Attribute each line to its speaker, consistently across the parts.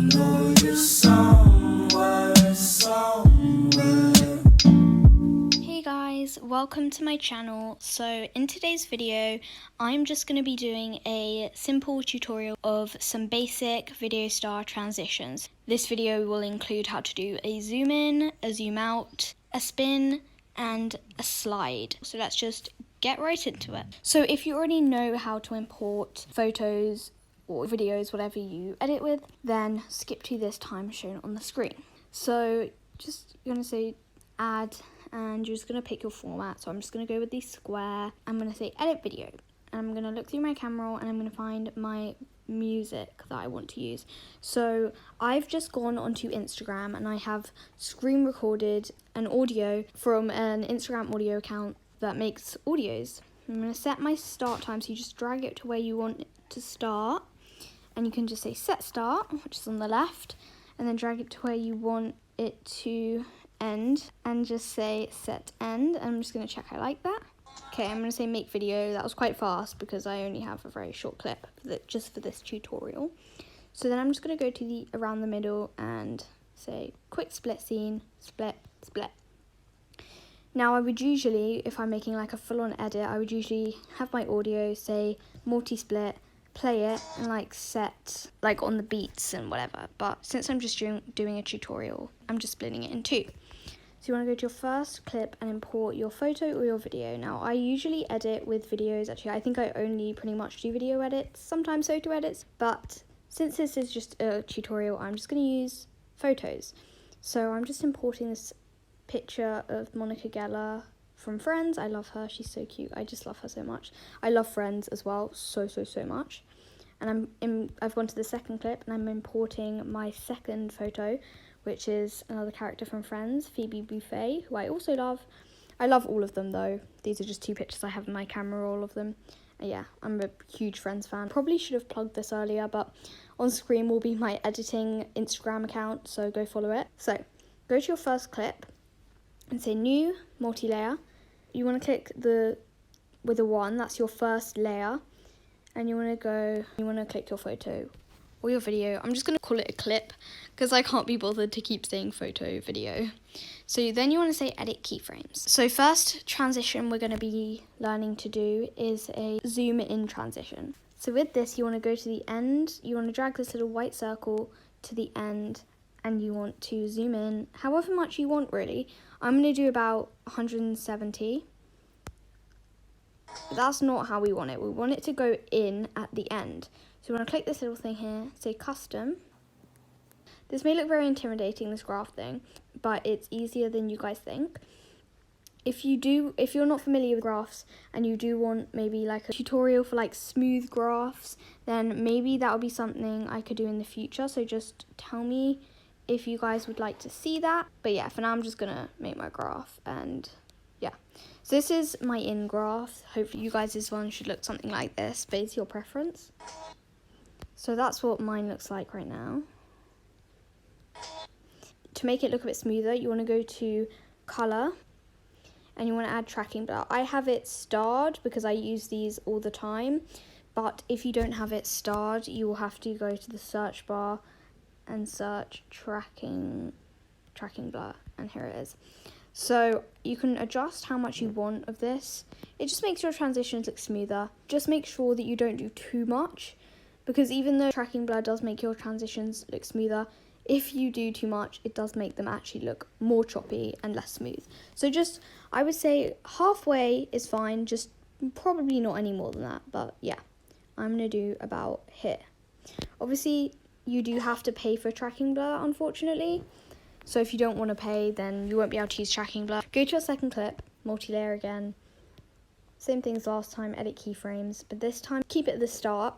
Speaker 1: know you somewhere.
Speaker 2: Hey guys, welcome to my channel. So in today's video, I'm just going to be doing a simple tutorial of some basic video star transitions. This video will include how to do a zoom in, a zoom out, a spin, and a slide. So let's just get right into it. So if you already know how to import photos or videos, whatever you edit with, then skip to this time shown on the screen. So just you're going to say add, and you're just going to pick your format. So I'm just going to go with the square. I'm going to say edit video, and I'm going to look through my camera and I'm going to find my music that I want to use. So I've just gone onto Instagram and I have screen recorded an audio from an Instagram audio account that makes audios. I'm going to set my start time, so you just drag it to where you want it to start, and you can just say set start, which is on the left, and then drag it to where you want it to end and just say set end. I'm just going to check I like that. Okay, I'm going to say make video. That was quite fast because I only have a very short clip just for this tutorial. So then I'm just going to go to the around the middle and say quick split scene, split. Now I would usually, if I'm making like a full-on edit, I would usually have my audio, say multi-split, play it and like set like on the beats and whatever. But since I'm just doing a tutorial, I'm just splitting it in two. So you want to go to your first clip and import your photo or your video. Now I usually edit with videos. Actually, I think I only pretty much do video edits, sometimes photo edits. But since this is just a tutorial, I'm just going to use photos. So I'm just importing this picture of Monica Geller from Friends. I love her. She's so cute. I just love her so much. I love Friends as well so much. And I've gone to the second clip and I'm importing my second photo, which is another character from Friends, Phoebe Buffay, who I also love. I love all of them though. These are just two pictures I have in my camera, all of them. Yeah, I'm a huge Friends fan. Probably should have plugged this earlier, but on screen will be my editing Instagram account, so go follow it. So go to your first clip and say new, multi-layer. You want to click with a 1, that's your first layer. And you want to click your photo or your video. I'm just going to call it a clip because I can't be bothered to keep saying photo, video. So then you want to say edit keyframes. So first transition we're going to be learning to do is a zoom in transition. So with this, you want to go to the end. You want to drag this little white circle to the end and you want to zoom in however much you want really. I'm going to do about 170. But that's not how we want it. We want it to go in at the end. So we want to click this little thing here, say custom. This may look very intimidating, this graph thing, but it's easier than you guys think. If you're not familiar with graphs and you do want maybe like a tutorial for like smooth graphs, then maybe that'll be something I could do in the future. So just tell me if you guys would like to see that. But yeah, for now I'm just gonna make my graph and yeah. So this is my in graph. Hopefully you guys' one should look something like this, but it's your preference. So that's what mine looks like right now. To make it look a bit smoother, you want to go to color and you want to add tracking blur. I have it starred because I use these all the time, but if you don't have it starred, you will have to go to the search bar and search tracking blur, and here it is. So you can adjust how much you want of this. It just makes your transitions look smoother. Just make sure that you don't do too much, because even though tracking blur does make your transitions look smoother, if you do too much, it does make them actually look more choppy and less smooth. So just, I would say halfway is fine, just probably not any more than that, but yeah, I'm gonna do about here. Obviously, you do have to pay for tracking blur, unfortunately. So if you don't want to pay, then you won't be able to use tracking blur. Go to your second clip, multi-layer again. Same thing as last time, edit keyframes, but this time keep it at the start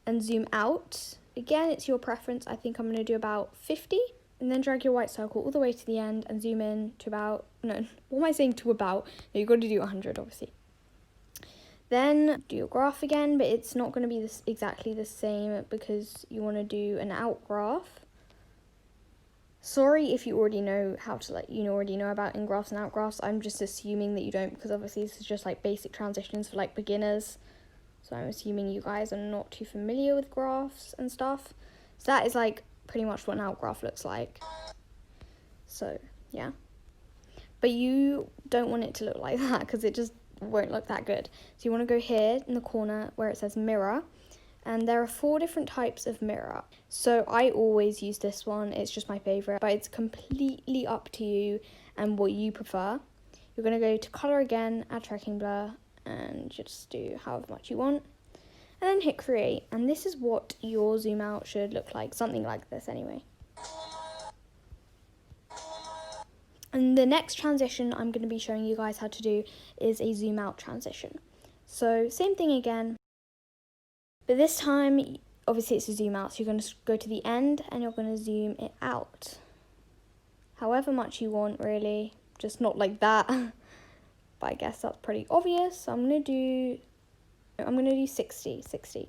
Speaker 2: and zoom out. Again, it's your preference. I think I'm going to do about 50, and then drag your white circle all the way to the end and zoom in to about, no, what am I saying to about? No, you've got to do 100, obviously. Then do your graph again, but it's not going to be exactly the same because you want to do an out graph. Sorry if you already know how to, you already know about in graphs and out graphs. I'm just assuming that you don't, because obviously this is just like basic transitions for like beginners. So I'm assuming you guys are not too familiar with graphs and stuff. So that is like pretty much what an outgraph looks like. So, yeah. But you don't want it to look like that because it just won't look that good. So you want to go here in the corner where it says mirror. And there are 4 different types of mirror. So I always use this one. It's just my favourite. But it's completely up to you and what you prefer. You're going to go to colour again, add tracking blur, and just do however much you want. And then hit create. And this is what your zoom out should look like. Something like this anyway. And the next transition I'm going to be showing you guys how to do is a zoom out transition. So same thing again. But this time, obviously it's a zoom out, so you're going to go to the end and you're going to zoom it out. However much you want, really, just not like that. But I guess that's pretty obvious. So I'm going to do 60.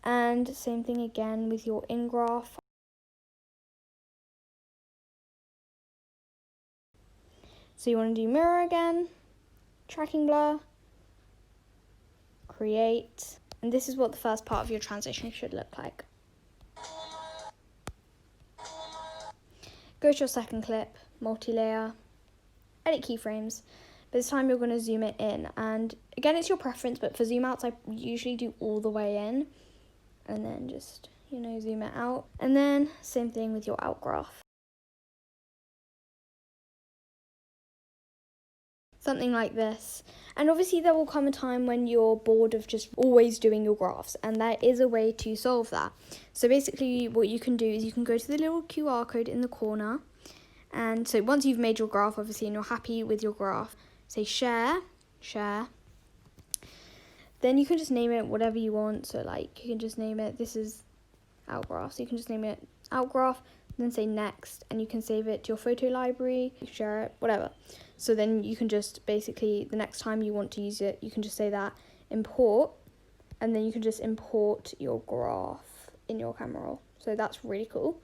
Speaker 2: And same thing again with your in graph. So you want to do mirror again, tracking blur, create. And this is what the first part of your transition should look like. Go to your second clip, multi-layer, edit keyframes. But this time you're going to zoom it in. And again, it's your preference, but for zoom outs, I usually do all the way in. And then just, zoom it out. And then same thing with your out graph. Something like this. And obviously there will come a time when you're bored of just always doing your graphs, and there is a way to solve that. So basically what you can do is you can go to the little QR code in the corner, and so once you've made your graph obviously and you're happy with your graph, say share, then you can just name it whatever you want. So like you can just name it, this is outgraph, so you can just name it outgraph, then say next, and you can save it to your photo library, share it, whatever. So then you can just basically, the next time you want to use it, you can just say that, import, and then you can just import your graph in your camera roll. So that's really cool.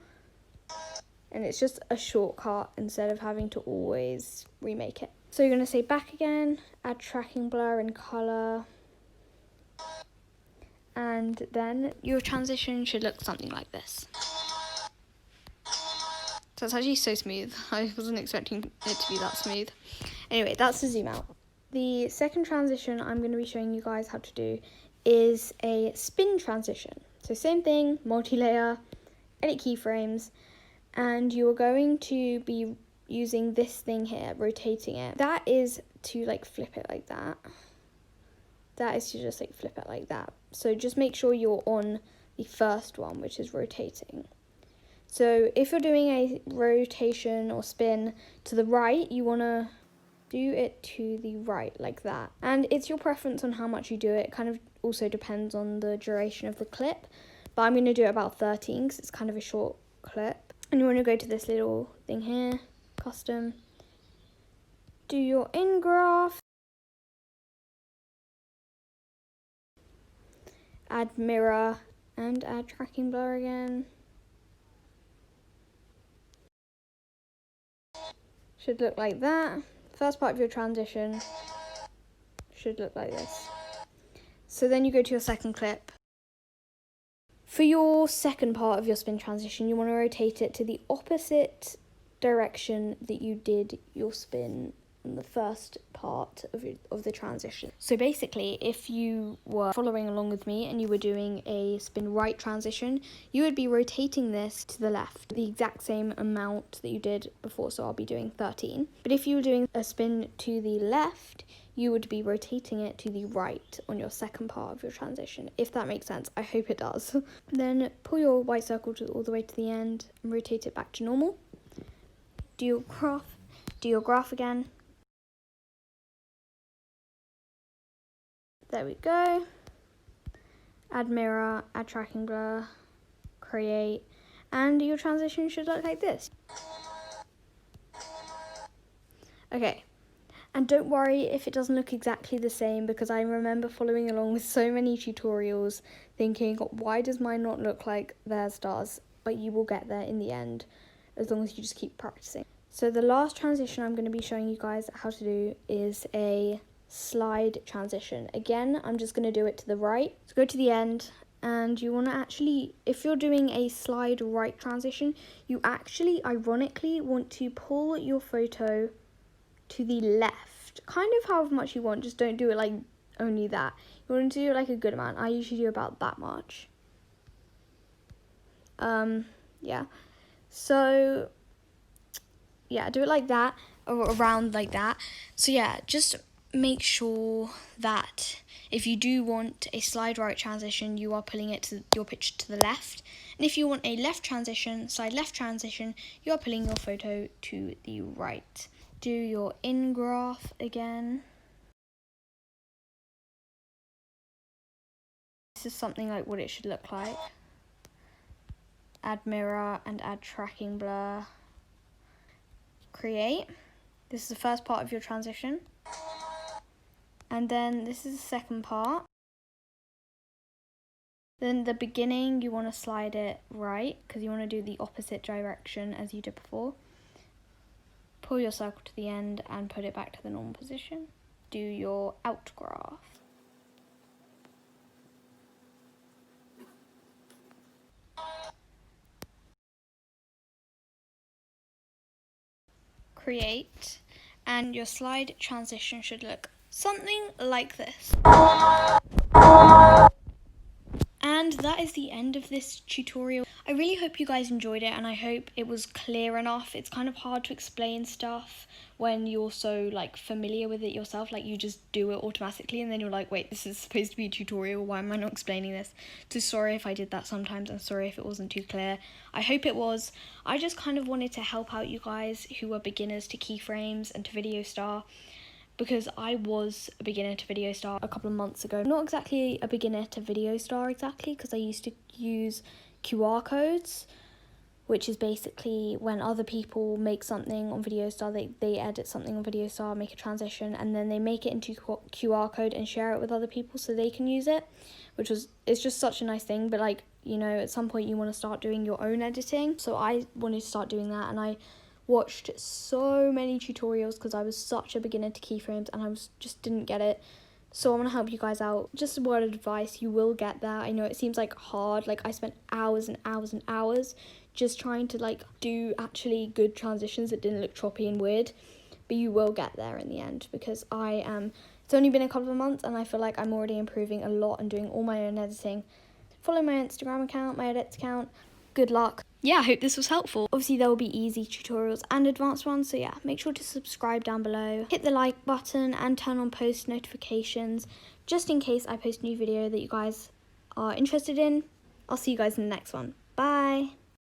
Speaker 2: And it's just a shortcut instead of having to always remake it. So you're going to say back again, add tracking blur and colour. And then your transition should look something like this. So it's actually so smooth. I wasn't expecting it to be that smooth. Anyway, that's the zoom out. The second transition I'm going to be showing you guys how to do is a spin transition. So same thing, multi-layer, edit keyframes, and you're going to be using this thing here, rotating it. That is to like flip it like that. That is to just like flip it like that. So just make sure you're on the first one, which is rotating. So if you're doing a rotation or spin to the right, you want to do it to the right like that. And it's your preference on how much you do it. It kind of also depends on the duration of the clip. But I'm going to do it about 13 because it's kind of a short clip. And you want to go to this little thing here, custom. Do your in graph. Add mirror and add tracking blur again. Should look like that. First part of your transition should look like this. So then you go to your second clip. For your second part of your spin transition, you want to rotate it to the opposite direction that you did your spin in the first part of the transition. So basically, if you were following along with me and you were doing a spin right transition, you would be rotating this to the left, the exact same amount that you did before, so I'll be doing 13. But if you were doing a spin to the left, you would be rotating it to the right on your second part of your transition, if that makes sense. I hope it does. Then pull your white circle all the way to the end and rotate it back to normal. Do your graph again. There we go. Add mirror, add tracking blur, create, and your transition should look like this. Okay, and don't worry if it doesn't look exactly the same, because I remember following along with so many tutorials thinking, why does mine not look like theirs does? But you will get there in the end, as long as you just keep practicing. So the last transition I'm going to be showing you guys how to do is a slide transition. Again, I'm just going to do it to the right. So go to the end and you want to actually, if you're doing a slide right transition, you actually ironically want to pull your photo to the left, kind of however much you want, just don't do it like only that. You want to do like a good amount. I usually do about that much. Yeah, so yeah, do it like that, or around like that. So yeah, just make sure that if you do want a slide right transition, you are pulling it to your picture to the left, and if you want a left transition, slide left transition, you are pulling your photo to the right. Do your in graph again. This is something like what it should look like. Add mirror and add tracking blur. Create. This is the first part of your transition. And then this is the second part. Then the beginning, you want to slide it right, because you want to do the opposite direction as you did before. Pull your circle to the end and put it back to the normal position. Do your out graph. Create, and your slide transition should look something like this. And that is the end of this tutorial. I really hope you guys enjoyed it, and I hope it was clear enough. It's kind of hard to explain stuff when you're so like familiar with it yourself, like you just do it automatically and then you're like, wait, this is supposed to be a tutorial, why am I not explaining this? So sorry if I did that sometimes, I'm sorry if it wasn't too clear. I hope it was. I just kind of wanted to help out you guys who are beginners to keyframes and to Video Star, because I was a beginner to Video Star a couple of months ago. Not exactly a beginner to Video Star exactly, because I used to use QR codes, which is basically when other people make something on Video Star, they edit something on Video Star, make a transition, and then they make it into QR code and share it with other people so they can use it, it's just such a nice thing. But like, you know, at some point you want to start doing your own editing. So I wanted to start doing that, and I watched so many tutorials because I was such a beginner to keyframes and just didn't get it. So I want to help you guys out. Just a word of advice, you will get there. I know it seems like hard, like I spent hours and hours and hours just trying to like do actually good transitions that didn't look choppy and weird, but you will get there in the end, because it's only been a couple of months and I feel like I'm already improving a lot and doing all my own editing. Follow my Instagram account, my edits account. Good luck. Yeah, I hope this was helpful. Obviously there will be easy tutorials and advanced ones, so yeah, make sure to subscribe down below, hit the like button and turn on post notifications just in case I post a new video that you guys are interested in. I'll see you guys in the next one. Bye.